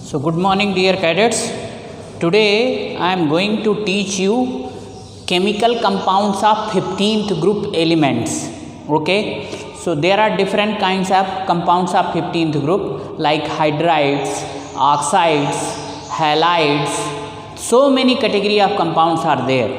So good morning dear cadets. Today I am going to teach you chemical compounds of 15th group elements. Okay. So there are different kinds of compounds of 15th group like hydrides, oxides, halides. So many category of compounds are there.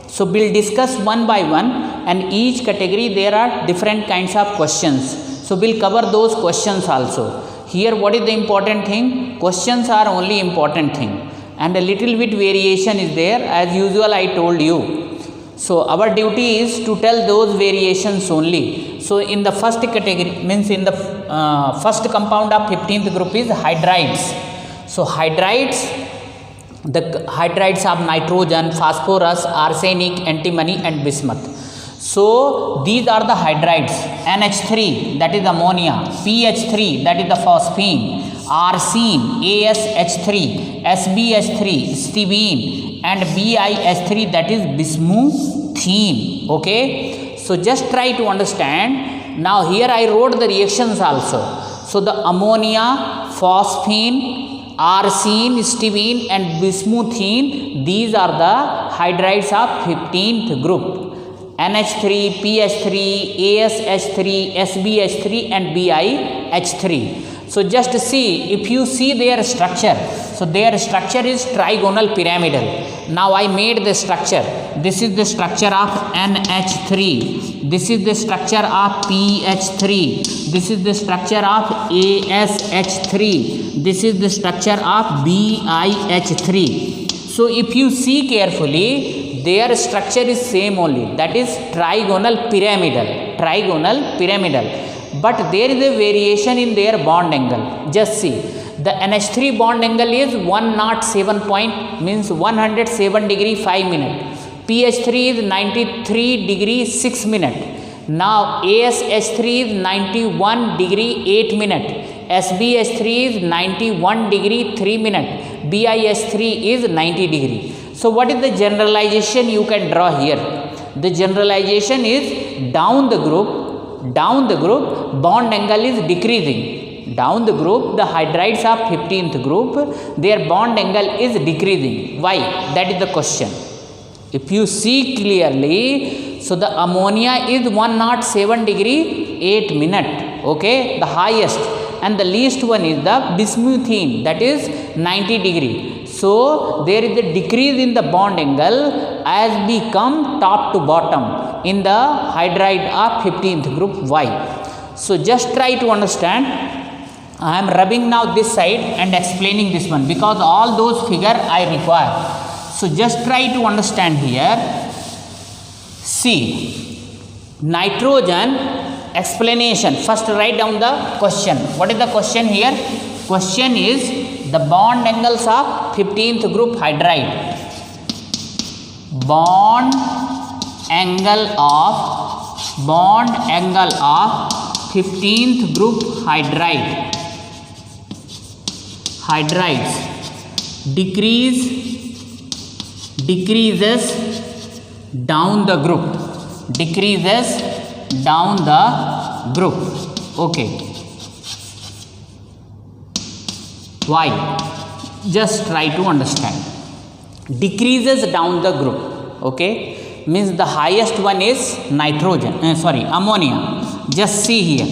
So we'll discuss one by one, and each category there are different kinds of questions. So we'll cover those questions also. Here what is the important thing? Questions are only important thing, and a little bit variation is there, as usual I told you. So our duty is to tell those variations only. So in the first category, means in the first compound of 15th group is hydrides. So hydrides, the hydrides of nitrogen, phosphorus, arsenic, antimony and bismuth. So these are the hydrides. NH3, that is ammonia. PH3, that is the phosphine. Arsine, ASH3, SbH3, stibine, and BiH3, that is bismuthine. Okay. So just try to understand. Now here I wrote the reactions also. So the ammonia, phosphine, arsine, stibine and bismuthine, these are the hydrides of 15th group. NH3, PH3, ASH3, SbH3 and BiH3. So just see, if you see their structure, so their structure is trigonal pyramidal. Now I made the structure. This is the structure of NH3. This is the structure of PH3. This is the structure of ASH3. This is the structure of BiH3. So if you see carefully, their structure is same only, that is trigonal pyramidal. But there is a variation in their bond angle. Just see, the NH3 bond angle is 107 point, means 107 degree 5 minute. PH3 is 93 degree 6 minute. Now ASH3 is 91 degree 8 minute. SbH3 is 91 degree 3 minute. BiH3 is 90 degree. So what is the generalization you can draw here? The generalization is down the group, bond angle is decreasing. Down the group, the hydrides of 15th group, their bond angle is decreasing. Why? That is the question. If you see clearly, so the ammonia is 107 degree 8 minute. Okay, the highest, and the least one is the bismuthine, that is 90 degree. So there is a decrease in the bond angle as we come top to bottom in the hydride of 15th group. Why? So just try to understand. I am rubbing now this side and explaining this one, because all those figure I require. So just try to understand here. See, nitrogen explanation. First write down the question. What is the question here? Question is the bond angles of 15th group hydride. Bond angle of 15th group hydrides decreases down the group. Okay. Why? Just try to understand. Decreases down the group. Okay, means the highest one is ammonia. Just see here,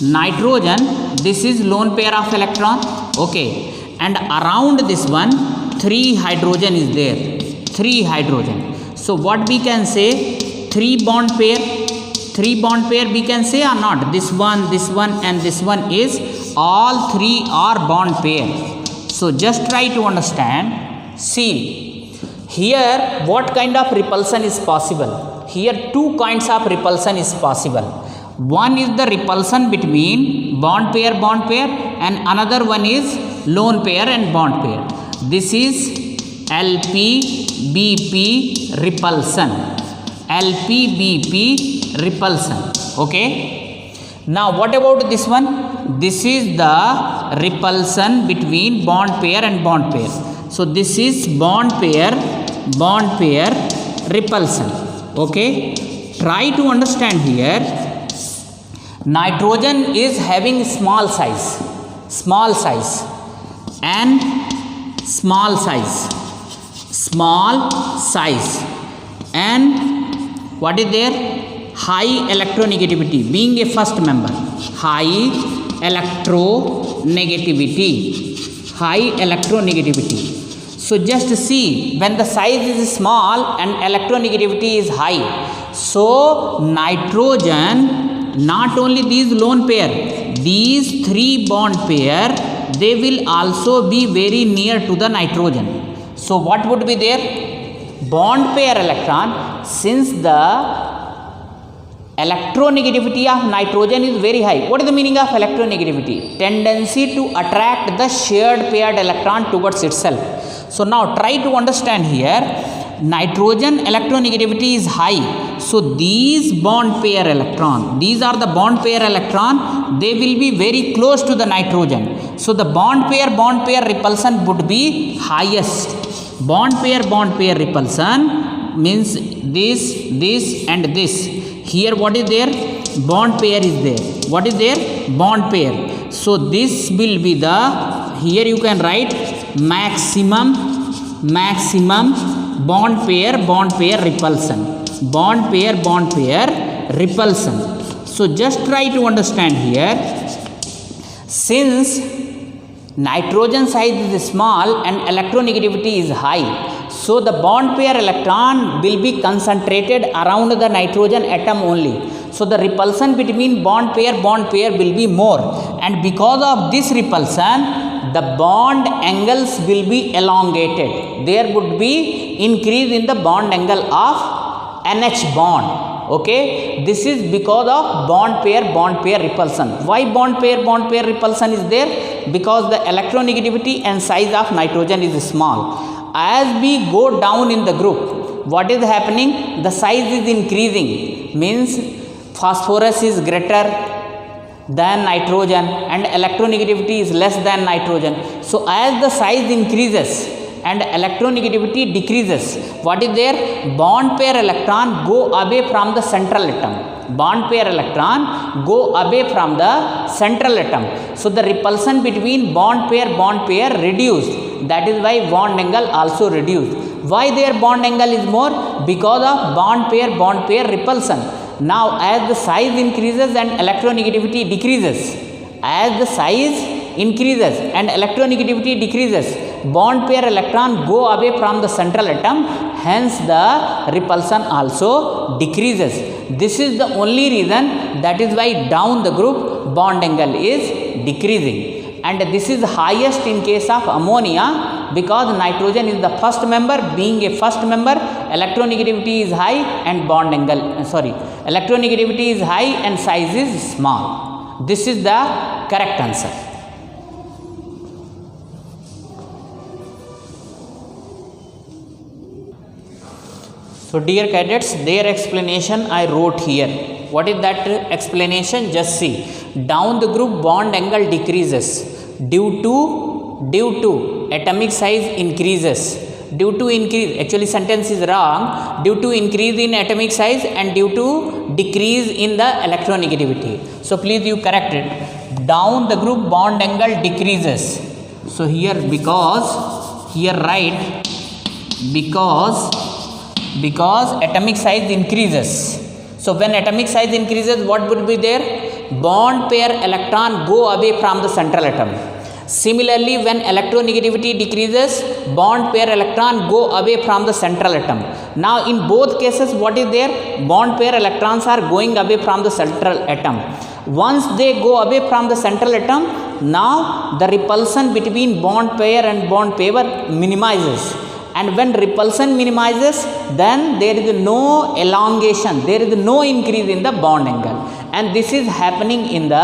nitrogen, this is lone pair of electron. Okay, and around this one 3 hydrogen is there. 3 hydrogen. So what we can say, 3 bond pair we can say or not? This one and this one is, all 3 are bond pair. So just try to understand. See here, what kind of repulsion is possible? Here 2 kinds of repulsion is possible. One is the repulsion between bond pair, and another one is lone pair and bond pair. This is LP-BP repulsion. Okay. Now what about this one? This is the repulsion between bond pair and bond pair. So this is bond pair repulsion. Okay. Try to understand here. Nitrogen is having small size. and small size, and what is there, high electronegativity, being a first member, high electronegativity. So just see, when the size is small and electronegativity is high, so nitrogen, not only these lone pair, these 3 bond pair, they will also be very near to the nitrogen. So what would be there? Bond pair electron, since the electronegativity of nitrogen is very high. What is the meaning of electronegativity? Tendency to attract the shared paired electron towards itself. So now try to understand here, nitrogen electronegativity is high. So these bond pair electron, these are the bond pair electron, they will be very close to the nitrogen. So the bond pair repulsion would be highest. Bond pair repulsion means this and this. Here what is there? Bond pair is there. What is there? Bond pair. So this will be the, here you can write maximum bond pair repulsion. Bond pair repulsion. So just try to understand here, since nitrogen size is small and electronegativity is high, so the bond pair electron will be concentrated around the nitrogen atom only. So the repulsion between bond pair will be more, and because of this repulsion, the bond angles will be elongated. There would be increase in the bond angle of NH bond. Okay, this is because of bond pair repulsion. Why bond pair repulsion is there? Because the electronegativity and size of nitrogen is small. As we go down in the group, what is happening? The size is increasing, means phosphorus is greater than nitrogen and electronegativity is less than nitrogen. So as the size increases and electronegativity decreases, what is there? Bond pair electron go away from the central atom. Bond pair electron go away from the central atom. So the repulsion between bond pair reduced. That is why bond angle also reduced. Why their bond angle is more? Because of bond pair repulsion. Now as the size increases and electronegativity decreases, as the size increases and electronegativity decreases, bond pair electron go away from the central atom, hence the repulsion also decreases. This is the only reason, that is why down the group bond angle is decreasing. And this is highest in case of ammonia, because nitrogen is the first member. Being a first member, electronegativity is high and electronegativity is high and size is small. This is the correct answer. So dear cadets, their explanation I wrote here. What is that explanation? Just see. Down the group bond angle decreases due to atomic size increases. Due to increase, actually sentence is wrong. Due to increase in atomic size and due to decrease in the electronegativity. So please you correct it. Down the group bond angle decreases. So here write because atomic size increases. So when atomic size increases, what would be there? Bond pair electron go away from the central atom. Similarly, when electronegativity decreases, bond pair electron go away from the central atom. Now in both cases, what is there? Bond pair electrons are going away from the central atom. Once they go away from the central atom, now the repulsion between bond pair and bond pair minimizes. And when repulsion minimizes, then there is no elongation, there is no increase in the bond angle. And this is happening in the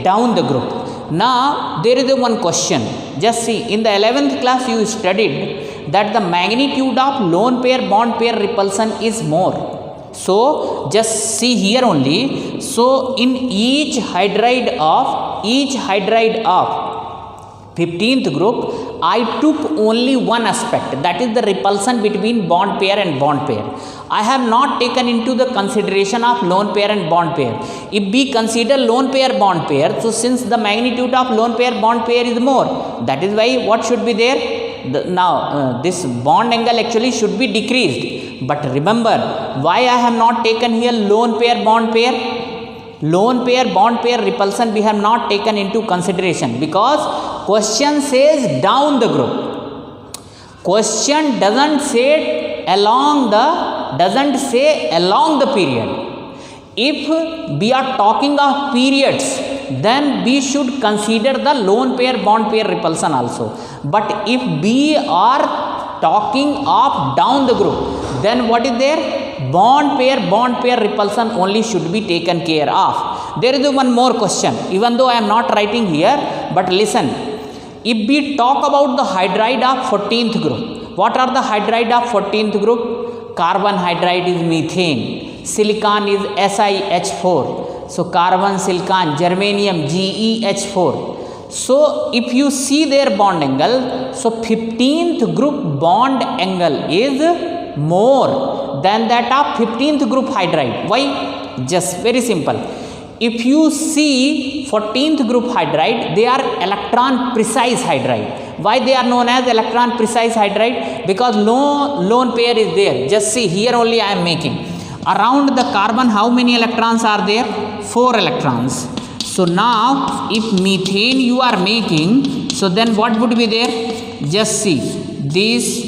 down the group. Now there is one question. Just see, in the 11th class you studied that the magnitude of lone pair bond pair repulsion is more. So just see here only. So in each hydride of 15th group, I took only one aspect, that is the repulsion between bond pair and bond pair. I have not taken into the consideration of lone pair and bond pair. If we consider lone pair bond pair, so since the magnitude of lone pair bond pair is more, that is why what should be there? This bond angle actually should be decreased. But remember, why I have not taken here lone pair bond pair? Lone pair bond pair repulsion we have not taken into consideration because question says down the group. Question doesn't say along the period. If we are talking of periods, then we should consider the lone pair bond pair repulsion also. But if we are talking of down the group, then what is there? Bond pair repulsion only should be taken care of. There is one more question, even though I am not writing here, but listen. If we talk about the hydride of 14th group, what are the hydride of 14th group? Carbon hydride is methane, silicon is SiH4, so carbon, silicon, germanium, GeH4. So if you see their bond angle, so 15th group bond angle is more than that of 15th group hydride. Why? Just very simple. If you see 14th group hydride, they are electron precise hydride. Why they are known as electron precise hydride? Because no lone pair is there. Just see, here only I am making. Around the carbon, how many electrons are there? 4 electrons. So now, if methane you are making, so then what would be there? Just see, this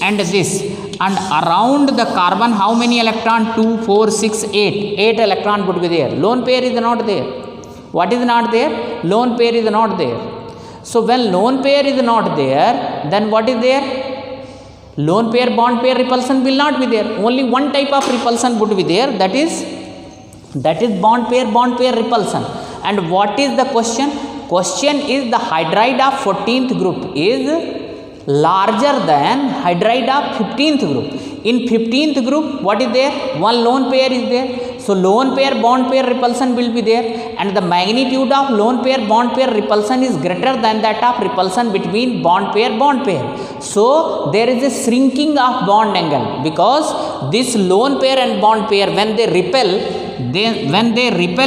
and this. And around the carbon, how many electron? 2, 4, 6, 8. 8 electron would be there. Lone pair is not there. What is not there? Lone pair is not there. So when lone pair is not there, then what is there? Lone pair bond pair repulsion will not be there. Only one type of repulsion would be there, that is bond pair repulsion. And what is the question? Question is the hydride of 14th group is larger than hydride of 15th group. In 15th group, what is there? One lone pair is there. So lone pair bond pair repulsion will be there, and the magnitude of lone pair bond pair repulsion is greater than that of repulsion between bond pair. So there is a shrinking of bond angle, because this lone pair and bond pair, when they repel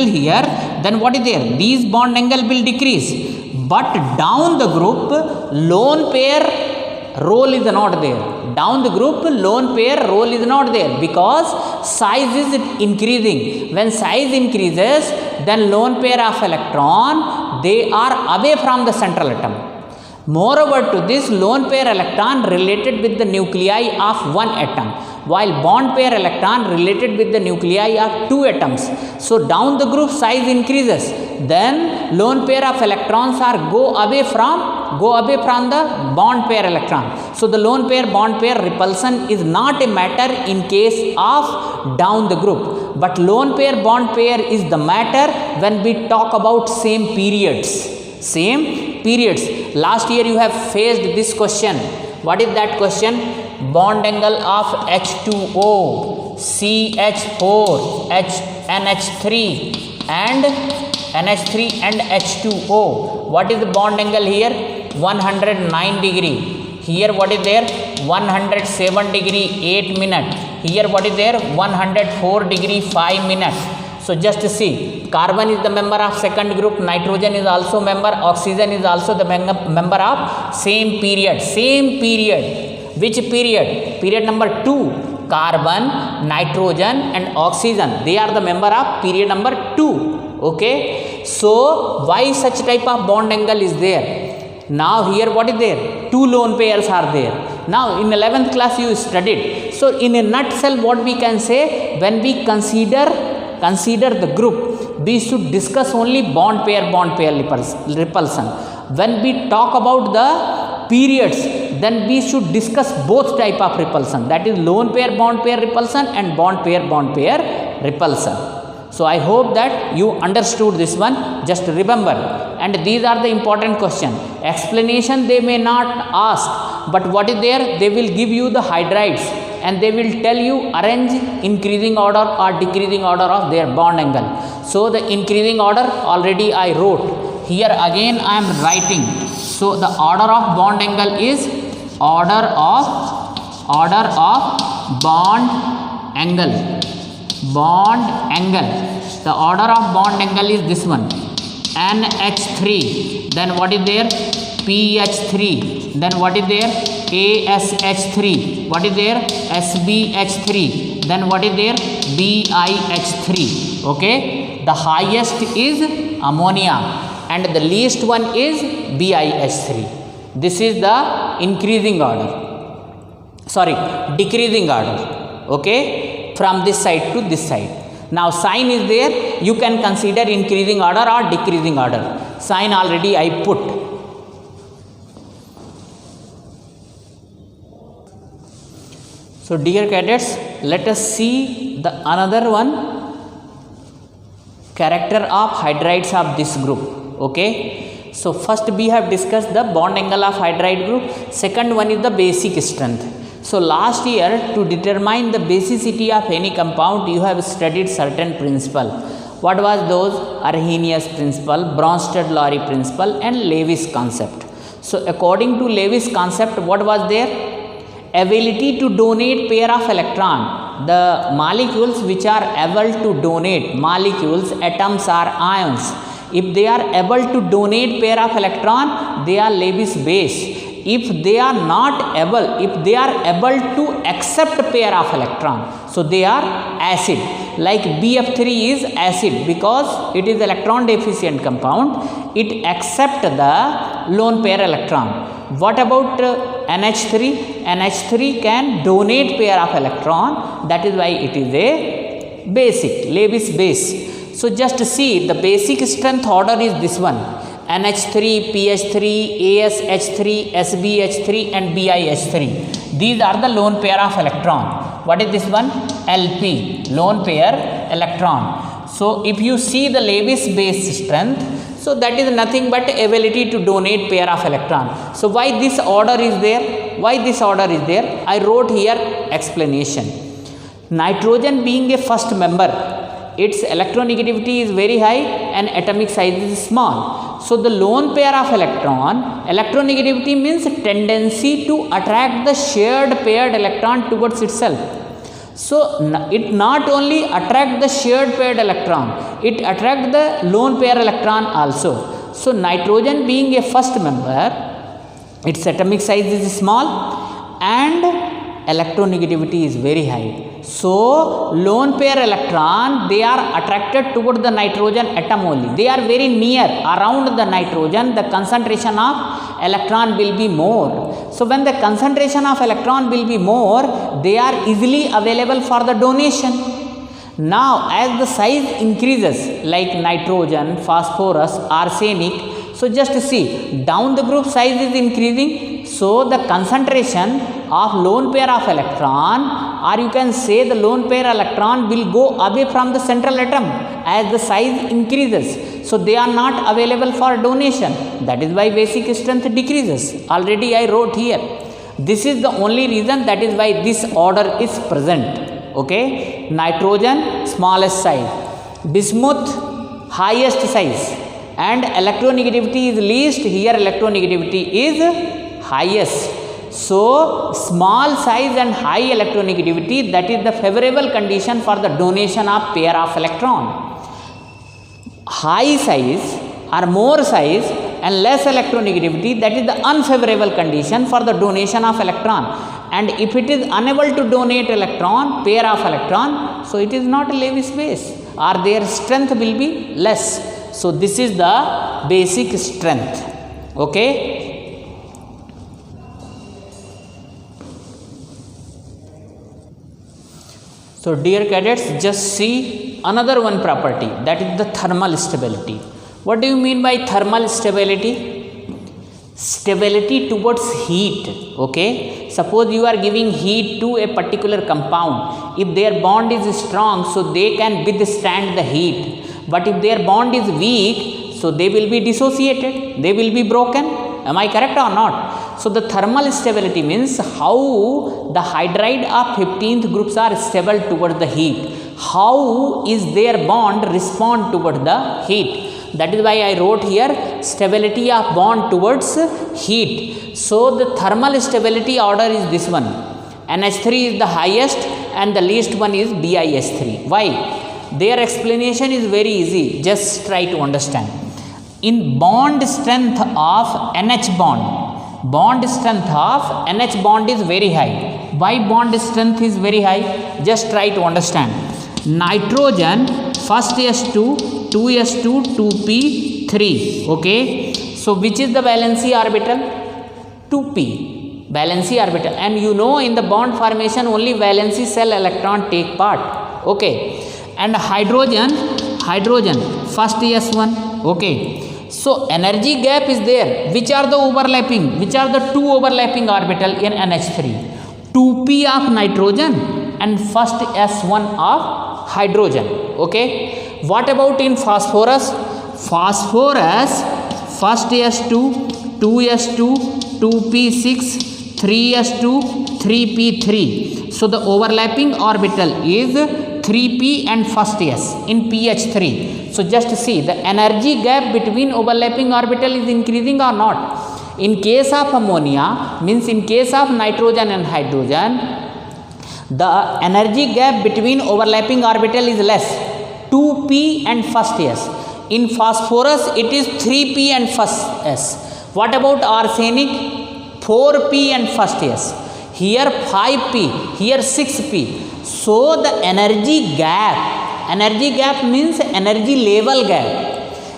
here, then what is there? These bond angle will decrease. But down the group, lone pair role is not there. Down the group, lone pair role is not there, because size is increasing. When size increases, then lone pair of electron, they are away from the central atom. Moreover to this, lone pair electron related with the nuclei of one atom, while bond pair electron related with the nuclei of 2 atoms. So down the group size increases, then lone pair of electrons are go away from the bond pair electron. So the lone pair bond pair repulsion is not a matter in case of down the group, but lone pair bond pair is the matter when we talk about same periods. Last year you have faced this question. What is that question? Bond angle of H2O, CH4, NH3 and H2O. What is the bond angle here? 109 degree. Here what is there? 107 degree 8 minutes. Here what is there? 104 degree 5 minutes. So just see, carbon is the member of second group, nitrogen is also member, oxygen is also the member of same period. Which period? Period number 2. Carbon, nitrogen and oxygen, they are the member of period number 2. Okay. So why such type of bond angle is there? Now here what is there? 2 lone pairs are there. Now in 11th class you studied. So in a nutshell, what we can say, when we consider the group, we should discuss only bond pair repulsion. When we talk about the periods, then we should discuss both type of repulsion, that is lone pair bond pair repulsion and bond pair repulsion. So I hope that you understood this one. Just remember, and these are the important question. Explanation they may not ask, but what is there? They will give you the hydrides and they will tell you arrange increasing order or decreasing order of their bond angle. So the increasing order already I wrote. Here again I am writing. So the order of bond angle is order of bond angle. Bond angle. The order of bond angle is this one. NH3. Then what is there? PH3. Then what is there? ASH3. What is there? SBH3. Then what is there? BiH3. Okay. The highest is ammonia and the least one is BiH3. This is the increasing order. Sorry, decreasing order. Okay. From this side to this side. Now sign is there. You can consider increasing order or decreasing order. Sign already I put. So dear cadets, let us see the another one character of hydrides of this group. Okay. So first we have discussed the bond angle of hydride group. Second one is the basic strength. So last year to determine the basicity of any compound you have studied certain principle. What was those? Arrhenius principle, Bronsted-Lowry principle and Lewis concept. So according to Lewis concept, what was there? Ability to donate pair of electron. The molecules which are able to donate, molecules, atoms or ions, if they are able to donate pair of electron, they are Lewis base. If they are not able, if they are able to accept pair of electron, so they are acid. Like BF3 is acid because it is electron deficient compound. It accept the lone pair electron. What about NH3? NH3 can donate pair of electron. That is why it is a basic, Lewis base. So just see the basic strength order is this one. NH3, PH3, ASH3, SBH3 and BiH3. These are the lone pair of electron. What is this one? LP, lone pair electron. So if you see the Lewis base strength, so that is nothing but ability to donate pair of electron. So why this order is there? Why this order is there? I wrote here explanation. Nitrogen being a first member, its electronegativity is very high and atomic size is small. So the lone pair of electron, electronegativity means tendency to attract the shared paired electron towards itself. So it not only attract the shared paired electron, it attract the lone pair electron also. So nitrogen being a first member, its atomic size is small and electronegativity is very high. So lone pair electron, they are attracted toward the nitrogen atom only. They are very near around the nitrogen. The concentration of electron will be more. So when the concentration of electron will be more, they are easily available for the donation. Now as the size increases, like nitrogen, phosphorus, arsenic, so just see, down the group size is increasing, so the concentration of lone pair of electron, or you can say the lone pair electron will go away from the central atom as the size increases. So they are not available for donation. That is why basic strength decreases. Already I wrote here. This is the only reason, that is why this order is present. Okay, nitrogen smallest size, bismuth highest size, and electronegativity is least. Here electronegativity is highest. So small size and high electronegativity, that is the favorable condition for the donation of pair of electron. High size or more size and less electronegativity, that is the unfavorable condition for the donation of electron. And if it is unable to donate electron, pair of electron, so it is not a Lewis base, or their strength will be less. So this is the basic strength. Okay. So dear cadets, just see another one property, that is the thermal stability. What do you mean by thermal stability? Stability towards heat. Okay, suppose you are giving heat to a particular compound. If their bond is strong, so they can withstand the heat. But if their bond is weak, so they will be dissociated, they will be broken. Am I correct or not? So the thermal stability means how the hydride of 15th groups are stable toward the heat. How is their bond respond toward the heat? That is why I wrote here stability of bond towards heat. So the thermal stability order is this one. NH3 is the highest and the least one is BiH3. Why? Their explanation is very easy, just try to understand. In bond strength of NH bond, bond strength of NH bond is very high. Why bond strength is very high? Just try to understand. Nitrogen first S2, 2S2, 2p3. Okay, so which is the valency orbital? 2p, valency orbital. And you know in the bond formation only valency shell electron take part. Okay, and hydrogen first S1. Okay, so energy gap is there. Which are the overlapping? Which are the two overlapping orbital in NH3? 2p of nitrogen and first S1 of hydrogen. Okay, what about in phosphorus? Phosphorus first S2, 2S2, 2p6, 3s2, 3p3. So the overlapping orbital is 3p and first s in pH3. So just see the energy gap between overlapping orbital is increasing or not. In case of ammonia, means in case of nitrogen and hydrogen, the energy gap between overlapping orbital is less, 2p and first s. In phosphorus it is 3p and first s. What about arsenic? 4p and first s. Here 5p, here 6p. So the energy gap means energy level gap.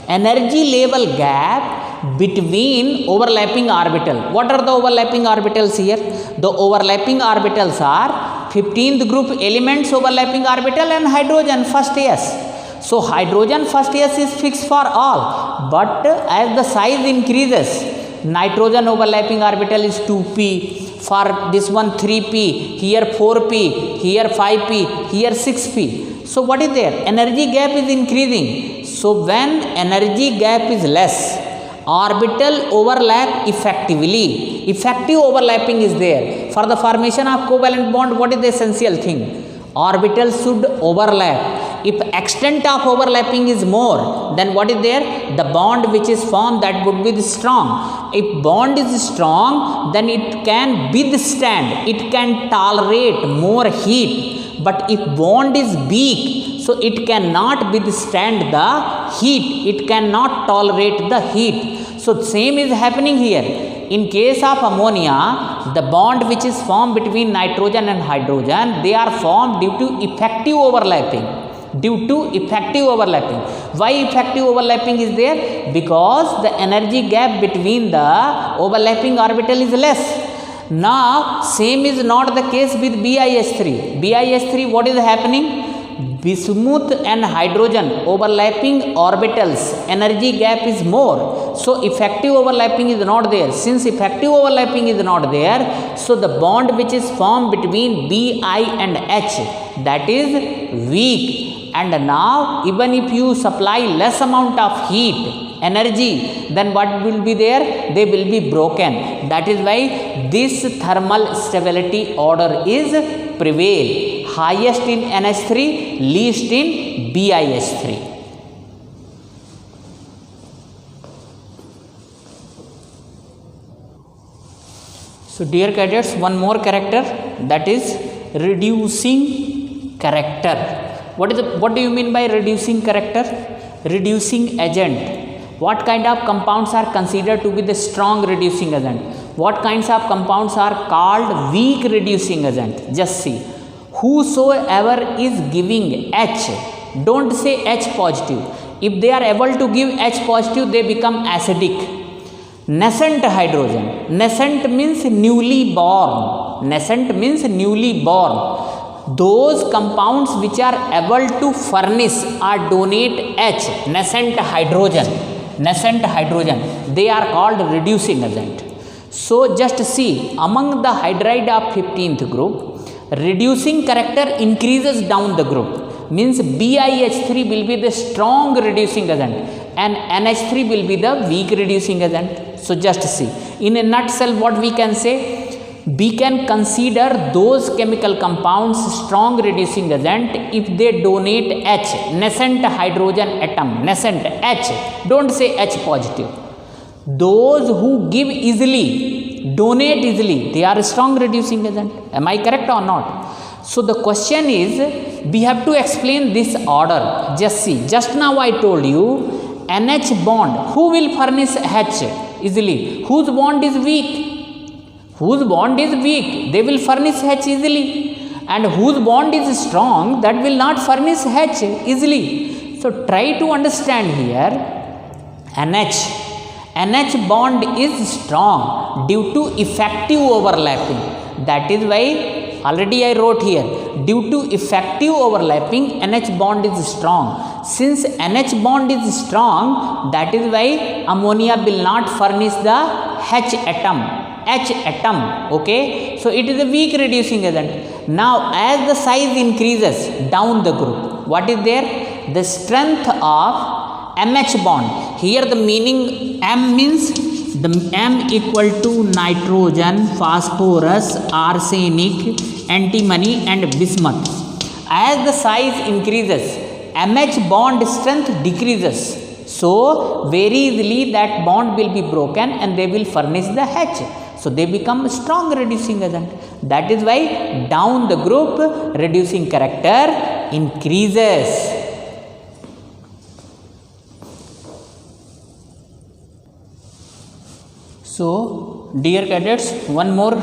Energy level gap between overlapping orbital. What are the overlapping orbitals here? The overlapping orbitals are 15th group elements overlapping orbital and hydrogen first s. So hydrogen first s is fixed for all, but as the size increases, nitrogen overlapping orbital is 2p, for this one 3p, here 4p, here 5p, here 6p. So what is there? Energy gap is increasing. So when energy gap is less, orbital overlap effectively. Effective overlapping is there. For the formation of covalent bond, what is the essential thing? Orbitals should overlap. If extent of overlapping is more, then what is there? The bond which is formed, that would be strong. If bond is strong, then it can withstand, it can tolerate more heat. But if bond is weak, so it cannot withstand the heat, it cannot tolerate the heat. So same is happening here. In case of ammonia, the bond which is formed between nitrogen and hydrogen, they are formed due to effective overlapping. Why effective overlapping is there? Because the energy gap between the overlapping orbital is less. Now same is not the case with BiH3. BiH3, what is happening? Bismuth and hydrogen overlapping orbitals, energy gap is more. So effective overlapping is not there. Since effective overlapping is not there, so the bond which is formed between Bi and H, that is weak. And now even if you supply less amount of heat, energy, then what will be there? They will be broken. That is why this thermal stability order is prevail. Highest in NH3, least in BiH3. So dear cadets, one more character, that is reducing character. What do you mean by reducing character? Reducing agent. What kind of compounds are considered to be the strong reducing agent? What kinds of compounds are called weak reducing agent? Just see. Whosoever is giving H, don't say H positive. If they are able to give H positive, they become acidic. Nascent hydrogen. Nascent means newly born. Nascent means newly born. Those compounds which are able to furnish or donate H, nascent hydrogen, they are called reducing agent. So just see, among the hydride of 15th group, reducing character increases down the group. Means BiH3 will be the strong reducing agent and NH3 will be the weak reducing agent. So just see, in a nutshell what we can say, we can consider those chemical compounds strong reducing agent if they donate H, nascent hydrogen atom, nascent H, don't say H positive. Those who give easily, donate easily. They are a strong reducing agent. Am I correct or not? So the question is, we have to explain this order. Just see, just now I told you NH bond. Who will furnish H easily? Whose bond is weak? Whose bond is weak? They will furnish H easily. And whose bond is strong, that will not furnish H easily. So try to understand here, NH bond is strong due to effective overlapping. That is why already I wrote here, due to effective overlapping, NH bond is strong. Since NH bond is strong, that is why ammonia will not furnish the H atom, okay. So it is a weak reducing agent. Now as the size increases down the group, what is there? The strength of MH bond. Here the meaning M means the M equal to nitrogen, phosphorus, arsenic, antimony and bismuth. As the size increases, MH bond strength decreases. So very easily that bond will be broken and they will furnish the H. So they become strong reducing agent. That is why down the group reducing character increases. So dear cadets, one more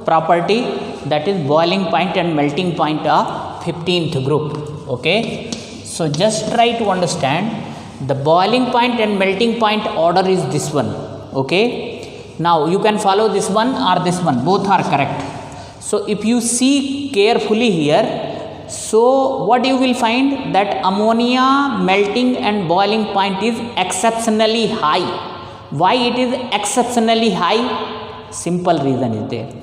property, that is boiling point and melting point of 15th group. Okay. So just try to understand, the boiling point and melting point order is this one. Okay. Now you can follow this one or this one, both are correct. So if you see carefully here, so what you will find, that ammonia melting and boiling point is exceptionally high. Why it is exceptionally high? Simple reason is there.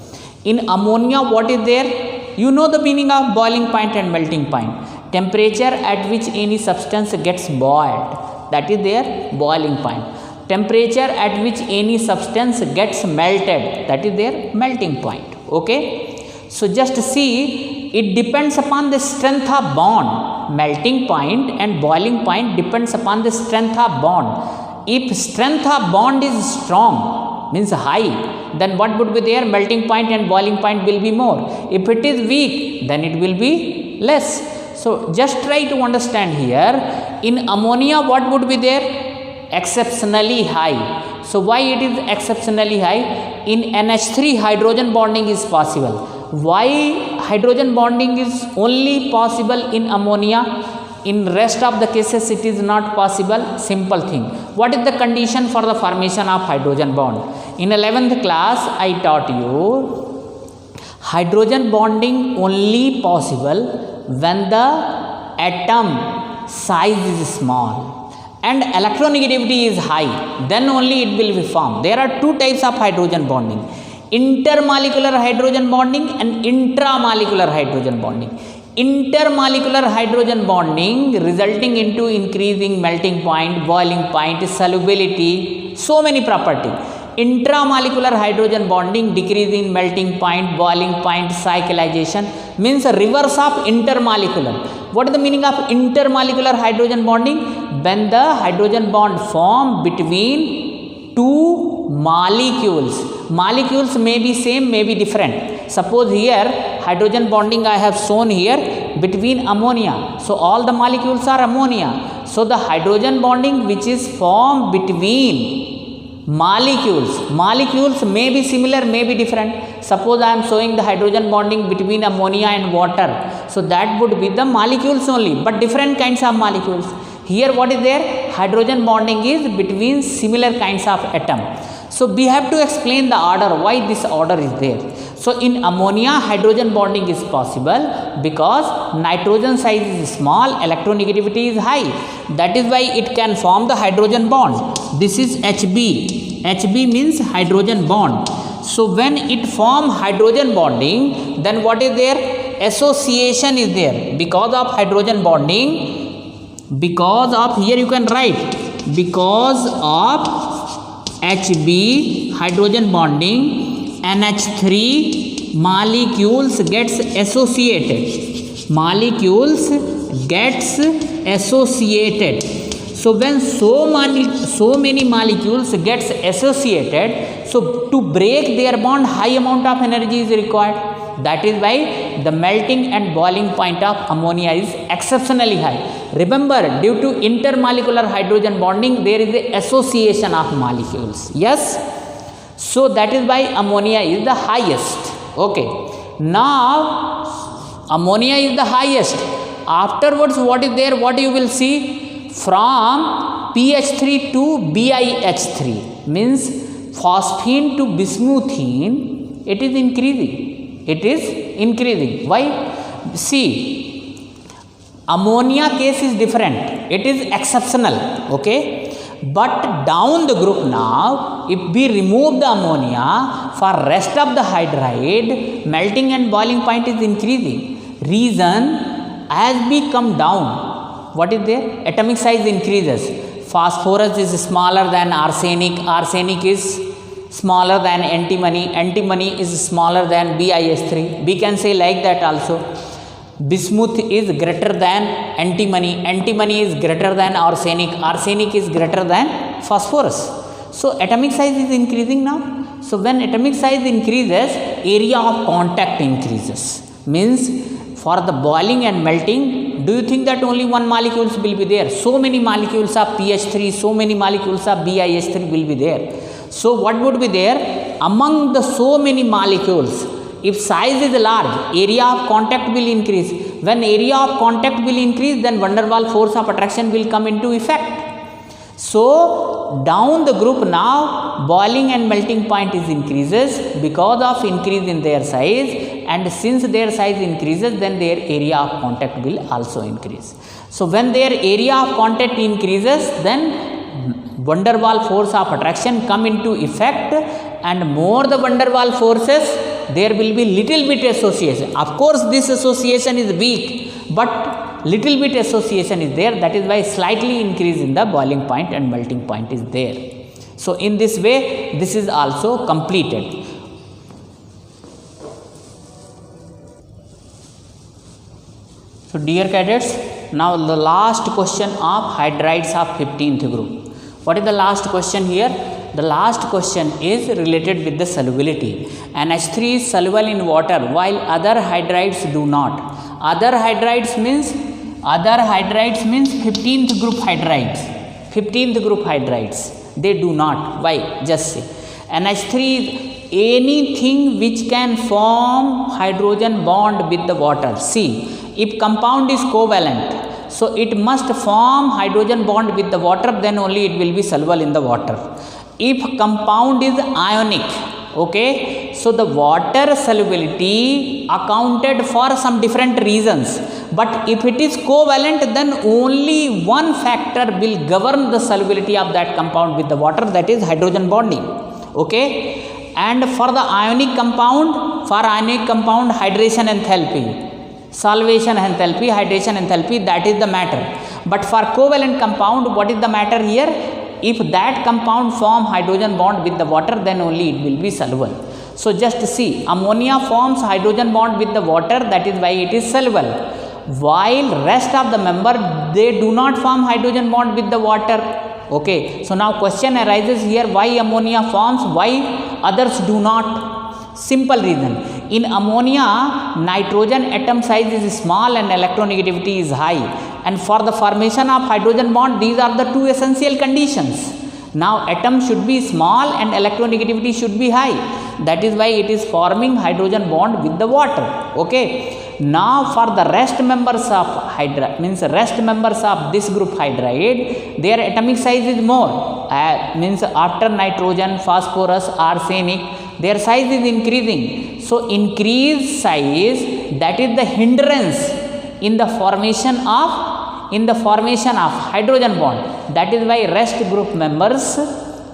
In ammonia, what is there? You know the meaning of boiling point and melting point. Temperature at which any substance gets boiled, that is their boiling point. Temperature at which any substance gets melted, that is their melting point. Okay. So just see, it depends upon the strength of bond. Melting point and boiling point depends upon the strength of bond. If strength of bond is strong, means high, then what would be there? Melting point and boiling point will be more. If it is weak, then it will be less. So just try to understand here, in ammonia what would be there? Exceptionally high. So why it is exceptionally high? In NH3 hydrogen bonding is possible. Why hydrogen bonding is only possible in ammonia? In rest of the cases it is not possible. Simple thing. What is the condition for the formation of hydrogen bond? In 11th class I taught you, hydrogen bonding only possible when the atom size is small and electronegativity is high, then only it will be formed. There are two types of hydrogen bonding: intermolecular hydrogen bonding and intramolecular hydrogen bonding. Intermolecular hydrogen bonding resulting into increasing melting point, boiling point, solubility, so many property. Intramolecular hydrogen bonding decrease in melting point, boiling point, cyclization, means reverse of intermolecular. What is the meaning of intermolecular hydrogen bonding? When the hydrogen bond form between two molecules. Molecules may be same, may be different. Suppose here hydrogen bonding I have shown here between ammonia. So all the molecules are ammonia. So the hydrogen bonding which is formed between molecules may be similar, may be different. Suppose I am showing the hydrogen bonding between ammonia and water. So that would be the molecules only, but different kinds of molecules. Here what is there? Hydrogen bonding is between similar kinds of atom. So we have to explain the order, why this order is there. So in ammonia hydrogen bonding is possible because nitrogen size is small, electronegativity is high. That is why it can form the hydrogen bond. This is HB. HB means hydrogen bond. So when it form hydrogen bonding, then what is there? Association is there. Because of hydrogen bonding, because of, here you can write, because of HB hydrogen bonding, NH3 molecules gets associated. Molecules gets associated. So when so many molecules gets associated, so to break their bond, high amount of energy is required. That is why the melting and boiling point of ammonia is exceptionally high. Remember, due to intermolecular hydrogen bonding, there is a association of molecules. Yes. So that is why ammonia is the highest. Okay. Now ammonia is the highest. Afterwards, what is there? What you will see? From PH3 to BiH3 means phosphine to bismuthine, it is increasing. It is increasing. Why? See, ammonia case is different. It is exceptional. Okay. But down the group now, if we remove the ammonia, for rest of the hydride, melting and boiling point is increasing. Reason, as we come down, what is there? Atomic size increases. Phosphorus is smaller than arsenic. Arsenic is smaller than antimony. Antimony is smaller than BiH3. We can say like that also. Bismuth is greater than antimony. Antimony is greater than arsenic. Arsenic is greater than phosphorus. So atomic size is increasing now. So when atomic size increases, area of contact increases. Means for the boiling and melting, do you think that only one molecules will be there? So many molecules of PH3, so many molecules of BiH3 will be there. So what would be there? Among the so many molecules, if size is large, area of contact will increase. When area of contact will increase, then van der Waals force of attraction will come into effect. So down the group now, boiling and melting point is increases because of increase in their size, and since their size increases, then their area of contact will also increase. So when their area of contact increases, then van der Waals force of attraction come into effect, and more the van der Waals forces, there will be little bit association. Of course, this association is weak, but little bit association is there. That is why slightly increase in the boiling point and melting point is there. So in this way, this is also completed. So dear cadets, now the last question of hydrides of 15th group. What is the last question here? The last question is related with the solubility. NH3 is soluble in water while other hydrides do not. Other hydrides means 15th group hydrides. 15th group hydrides. They do not. Why? Just see. NH3 is anything which can form hydrogen bond with the water. See, if compound is covalent, so it must form hydrogen bond with the water, then only it will be soluble in the water. If compound is ionic, okay, so the water solubility accounted for some different reasons, but if it is covalent, then only one factor will govern the solubility of that compound with the water, that is hydrogen bonding. Okay, and for the ionic compound, hydration enthalpy, solvation enthalpy, hydration enthalpy, that is the matter. But for covalent compound, what is the matter here? If that compound form hydrogen bond with the water, then only it will be soluble. So just see, ammonia forms hydrogen bond with the water, that is why it is soluble. While rest of the member, they do not form hydrogen bond with the water. Okay, so now question arises here, why ammonia forms, why others do not? Simple reason. In ammonia, nitrogen atom size is small and electronegativity is high. And for the formation of hydrogen bond, these are the two essential conditions. Now, atom should be small and electronegativity should be high. That is why it is forming hydrogen bond with the water. Okay. Now, for the rest members of rest members of this group hydride, their atomic size is more. Means after nitrogen, phosphorus, arsenic, their size is increasing. So, increased size, that is the hindrance in the formation of hydrogen bond. That is why rest group members,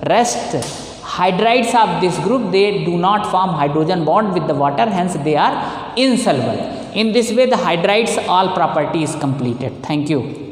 rest hydrides of this group, they do not form hydrogen bond with the water, hence they are insoluble. In this way, the hydrides all property is completed. Thank you.